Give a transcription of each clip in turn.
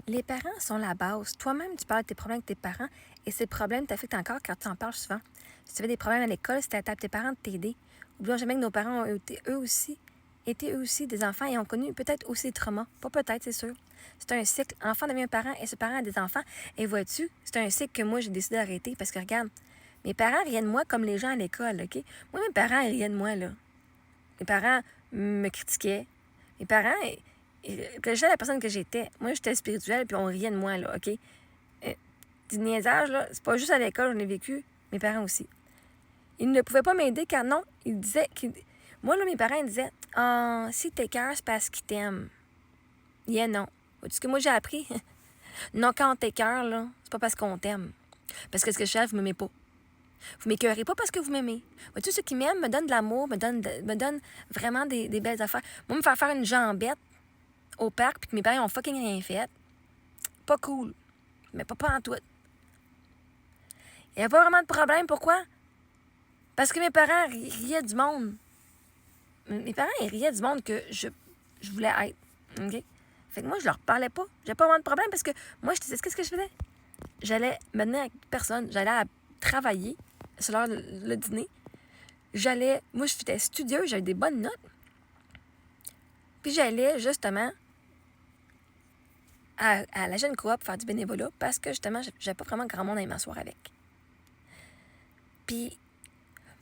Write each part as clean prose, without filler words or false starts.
Les parents sont la base. Toi-même, tu parles de tes problèmes avec tes parents et ces problèmes t'affectent encore quand tu en parles souvent. Si tu avais des problèmes à l'école, c'était à tes parents de t'aider. Oublions jamais que nos parents ont été eux aussi des enfants et ont connu peut-être aussi des traumas. Pas peut-être, c'est sûr. C'est un cycle. Enfant devient un parent et ce parent a des enfants. Et vois-tu, c'est un cycle que moi, j'ai décidé d'arrêter parce que regarde, mes parents riaient de moi comme les gens à l'école, OK? Moi, mes parents, ils riaient de moi, là. Mes parents me critiquaient. Mes parents, j'étais la personne que j'étais. Moi, j'étais spirituelle, puis on riait de moi, là, OK? Du niaisage, là, c'est pas juste à l'école, j'en ai vécu, mes parents aussi. Ils ne pouvaient pas m'aider car non, ils disaient moi, là, mes parents, ils disaient si t'écœures, c'est parce qu'ils t'aiment. Yeah, non. Vois-tu ce que moi, j'ai appris? Non, quand on t'écœure, là, c'est pas parce qu'on t'aime. Parce que ce que je fais, vous m'aimez pas. Vous m'écœurez pas parce que vous m'aimez. Vois-tu, ceux qui m'aiment me donnent de l'amour, me donnent vraiment des belles affaires. Moi, me faire une jambette au parc puis que mes parents ont fucking rien fait, pas cool. Mais pas en tout. Il n'y a pas vraiment de problème. Pourquoi? Parce que mes parents riaient du monde. Mes parents, ils riaient du monde que je voulais être. OK? Fait que moi, je leur parlais pas. J'avais pas vraiment de problème parce que moi, je disais, qu'est-ce que je faisais? J'allais me tenir avec personne. J'allais travailler sur l'heure le dîner. Moi, j'étais studieuse, j'avais des bonnes notes. Puis j'allais, justement, à la jeune coop faire du bénévolat parce que, justement, j'avais pas vraiment grand monde à y m'asseoir avec. Puis,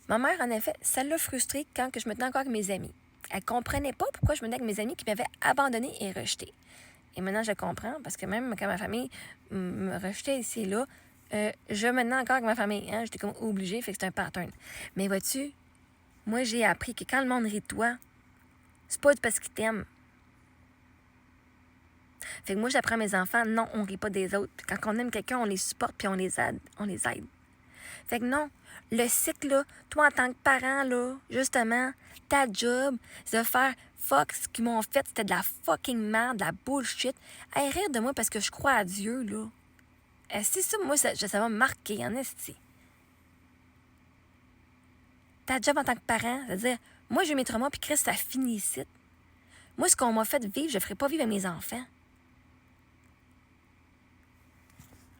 ma mère, en effet, ça l'a frustrée quand je me tenais encore avec mes amis. Elle comprenait pas pourquoi je me tenais avec mes amis qui m'avaient abandonnée et rejetée. Et maintenant, je comprends, parce que même quand ma famille me rejetait ici et là, je me tenais encore avec ma famille. Hein? J'étais comme obligée, fait que c'est un pattern. Mais vois-tu, moi, j'ai appris que quand le monde rit de toi, c'est pas parce qu'ils t'aiment. Fait que moi, j'apprends à mes enfants, non, on rit pas des autres. Puis quand on aime quelqu'un, on les supporte puis on les aide. Fait que non, le cycle, là, toi, en tant que parent, là, justement, ta job, c'est de faire fuck, ce qu'ils m'ont fait, c'était de la fucking merde, de la bullshit. Hey, rire de moi parce que je crois à Dieu, là. C'est ça, moi, ça m'a marqué, en esti. Ta job en tant que parent, c'est-à-dire, moi, j'ai mes traumas, puis Christ, ça finit ici. Moi, ce qu'on m'a fait vivre, je ne ferai pas vivre à mes enfants.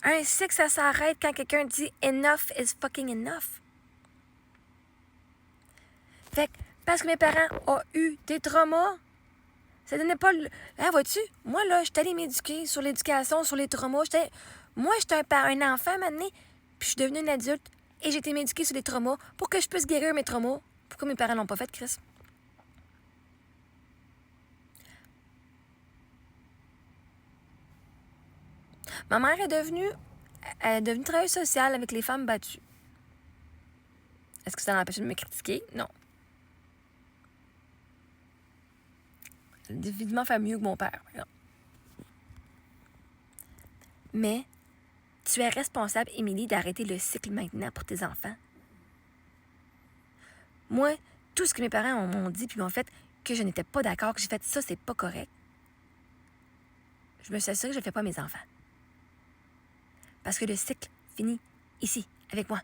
Un cycle, ça s'arrête quand quelqu'un dit « enough is fucking enough ». Fait que, parce que mes parents ont eu des traumas, ça donnait pas le... Hein, vois-tu? Moi, là, j'étais allée m'éduquer sur l'éducation, sur les traumas. Moi, j'étais un enfant, maintenant, puis je suis devenue une adulte, et j'ai été m'éduquer sur les traumas pour que je puisse guérir mes traumas. Pourquoi mes parents l'ont pas fait, Chris? Ma mère est devenue travailleuse sociale avec les femmes battues. Est-ce que ça l'empêche de me critiquer? Non. Elle a évidemment fait mieux que mon père. Non. Mais tu es responsable, Émilie, d'arrêter le cycle maintenant pour tes enfants. Moi, tout ce que mes parents m'ont dit puis m'ont fait, que je n'étais pas d'accord, que j'ai fait ça, c'est pas correct. Je me suis assurée que je ne le fais pas à mes enfants. Parce que le cycle finit ici, avec moi.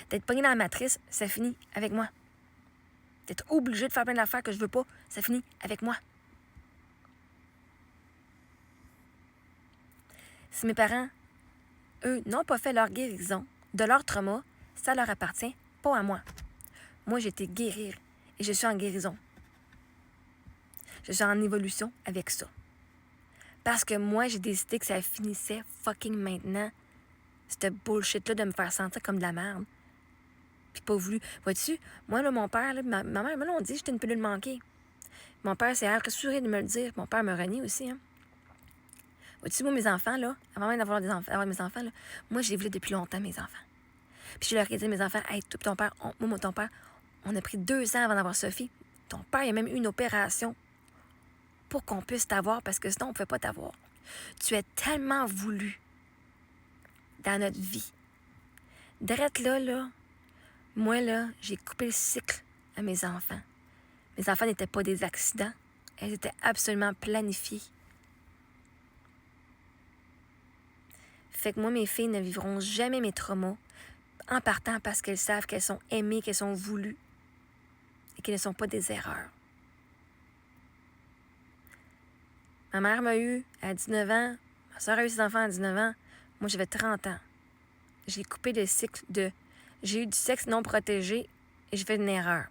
D'être pogné dans la matrice, ça finit avec moi. D'être obligé de faire plein d'affaires que je veux pas, ça finit avec moi. Si mes parents, eux, n'ont pas fait leur guérison de leur trauma, ça leur appartient, pas à moi. Moi, j'ai été guérir et je suis en guérison. Je suis en évolution avec ça. Parce que moi, j'ai décidé que ça finissait fucking maintenant. Cette bullshit-là de me faire sentir comme de la merde. Puis pas voulu. Vois-tu, moi, là, mon père, là, ma mère me l'ont dit, j'étais une pilule manquée. Mon père s'est assuré de me le dire. Mon père me renie aussi, hein. Vois-tu, moi, mes enfants, là, avant même d'avoir mes enfants, là, moi, je les voulais depuis longtemps, mes enfants. Puis je leur ai dit, mes enfants, hey, toi, ton père, ton père, on a pris 2 ans avant d'avoir Sophie. Ton père, il a même eu une opération pour qu'on puisse t'avoir, parce que sinon, on ne pouvait pas t'avoir. Tu es tellement voulu dans notre vie. Drette là, moi, là, j'ai coupé le cycle à mes enfants. Mes enfants n'étaient pas des accidents. Elles étaient absolument planifiées. Fait que moi, mes filles ne vivront jamais mes traumas en partant parce qu'elles savent qu'elles sont aimées, qu'elles sont voulues et qu'elles ne sont pas des erreurs. Ma mère m'a eu à 19 ans. Ma soeur a eu ses enfants à 19 ans. Moi, j'avais 30 ans. J'ai coupé le cycle de... J'ai eu du sexe non protégé et j'ai fait une erreur.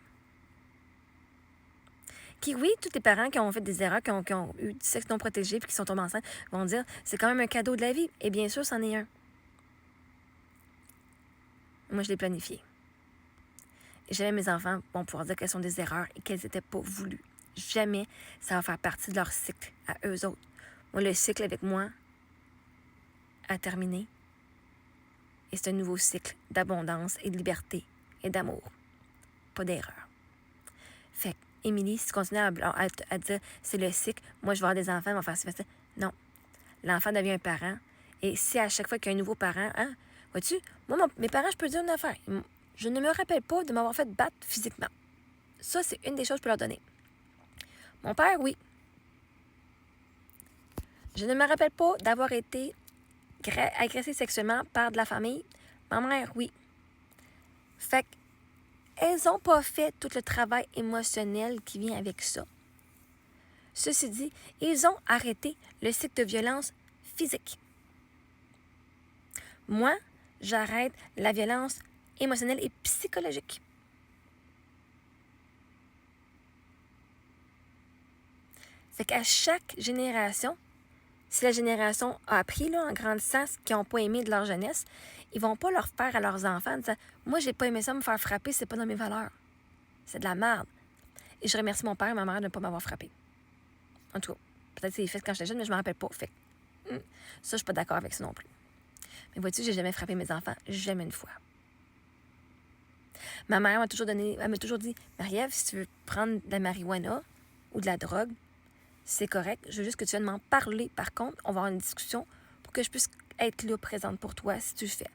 Oui, tous les parents qui ont fait des erreurs, qui ont eu du sexe non protégé puis qui sont tombés enceintes, vont dire c'est quand même un cadeau de la vie. Et bien sûr, c'en est un. Moi, je l'ai planifié. Et jamais mes enfants vont pouvoir dire qu'elles sont des erreurs et qu'elles n'étaient pas voulues. Jamais ça va faire partie de leur cycle à eux autres. Moi, le cycle avec moi a terminé. Et c'est un nouveau cycle d'abondance et de liberté et d'amour. Pas d'erreur. Fait que, Émilie, si tu continues à dire c'est le cycle, moi je vais avoir des enfants, ils vont faire ça. Non. L'enfant devient un parent. Et si à chaque fois qu'il y a un nouveau parent, vois-tu, moi, mes parents, je peux dire une affaire. Je ne me rappelle pas de m'avoir fait battre physiquement. Ça, c'est une des choses que je peux leur donner. Mon père, oui. Je ne me rappelle pas d'avoir été agressée sexuellement par de la famille. Ma mère, oui. Fait qu'elles n'ont pas fait tout le travail émotionnel qui vient avec ça. Ceci dit, ils ont arrêté le cycle de violence physique. Moi, j'arrête la violence émotionnelle et psychologique. Fait qu'à chaque génération, si la génération a appris là, en grandissant ce qu'ils n'ont pas aimé de leur jeunesse, ils vont pas leur faire à leurs enfants en disant « Moi, j'ai pas aimé ça me faire frapper, c'est pas dans mes valeurs. C'est de la merde. » Et je remercie mon père et ma mère de ne pas m'avoir frappé. En tout cas, peut-être que c'est fait quand j'étais jeune, mais je ne me rappelle pas. Fait ça, je suis pas d'accord avec ça non plus. Mais vois-tu, j'ai jamais frappé mes enfants, jamais une fois. Ma mère m'a toujours dit « Marie-Ève, si tu veux prendre de la marijuana ou de la drogue, c'est correct. Je veux juste que tu viennes m'en parler. Par contre, on va avoir une discussion pour que je puisse être là, présente pour toi, si tu le fais. »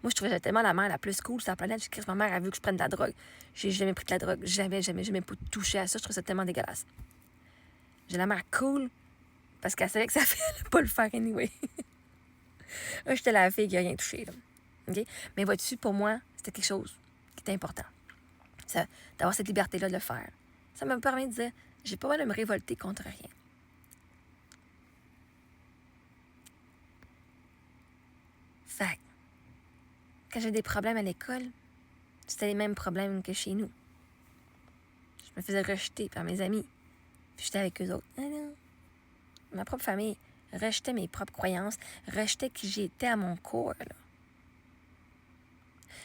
Moi, je trouvais tellement la mère la plus cool sur la planète. Je crie, ma mère a vu que je prenne de la drogue. J'ai jamais pris de la drogue. Jamais pas touché à ça. Je trouve ça tellement dégueulasse. J'ai la mère cool parce qu'elle savait que ça fait pas le faire anyway. Moi, j'étais la fille qui a rien touché. Là. Okay? Mais vois-tu, pour moi, c'était quelque chose qui était important. D'avoir cette liberté-là de le faire. Ça me permet de dire, j'ai pas mal de me révolter contre rien. Fait quand j'ai des problèmes à l'école, c'était les mêmes problèmes que chez nous. Je me faisais rejeter par mes amis. Puis j'étais avec eux autres. Non. Ma propre famille rejetait mes propres croyances, rejetait qui j'étais à mon corps. Là.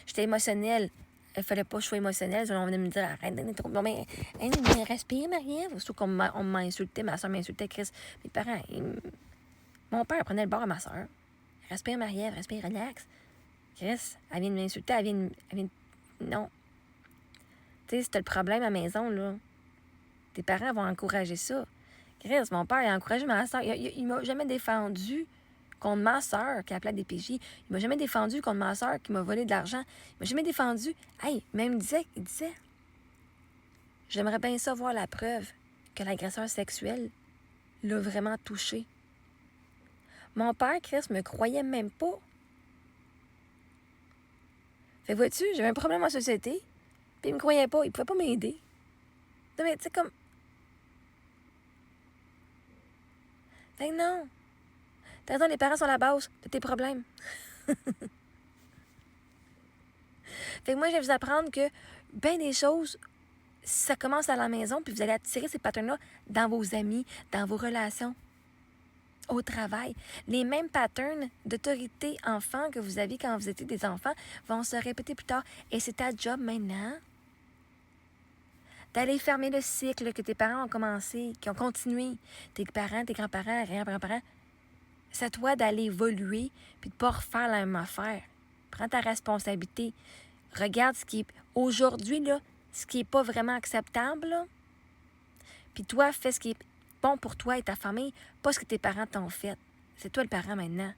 J'étais émotionnelle. Il fallait pas que je sois émotionnelle. On venait me dire, arrête d'être trop... Non, mais respire, Marie-Ève. Surtout qu'on m'a insulté, ma soeur m'insultait, Chris. Mes parents, mon père prenait le bord à ma soeur. Respire, Marie-Ève, respire, relax. Chris, elle vient de m'insulter, elle vient de... Non. Tu sais, si t'as le problème à la maison, là, tes parents vont encourager ça. Chris, mon père, il a encouragé ma soeur. Il m'a jamais défendu contre ma soeur qui appelait des PJ. Il m'a jamais défendu contre ma soeur qui m'a volé de l'argent. Il m'a jamais défendu. Hey, même il disait, j'aimerais bien ça voir la preuve que l'agresseur sexuel l'a vraiment touché. Mon père, Chris, me croyait même pas. Fait que vois-tu, j'avais un problème en société, puis il me croyait pas, il pouvait pas m'aider. Non, mais tu sais, comme... Fait que non. T'as raison, les parents sont la base de tes problèmes. Fait que moi, je vais vous apprendre que bien des choses, ça commence à la maison, puis vous allez attirer ces patterns-là dans vos amis, dans vos relations, au travail. Les mêmes patterns d'autorité enfant que vous aviez quand vous étiez des enfants vont se répéter plus tard. Et c'est ta job maintenant d'aller fermer le cycle que tes parents ont commencé, qui ont continué. Tes parents, tes grands-parents, arrière-grands-parents. C'est à toi d'aller évoluer puis de ne pas refaire la même affaire. Prends ta responsabilité. Regarde ce qui est aujourd'hui, là, ce qui n'est pas vraiment acceptable. Là. Puis toi, fais ce qui est bon pour toi et ta famille, pas ce que tes parents t'ont fait. C'est toi le parent maintenant.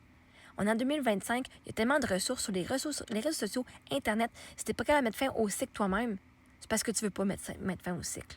On est en 2025, il y a tellement de ressources sur les réseaux sociaux, Internet. Si tu n'es pas capable de mettre fin au cycle toi-même, c'est parce que tu ne veux pas mettre fin au cycle.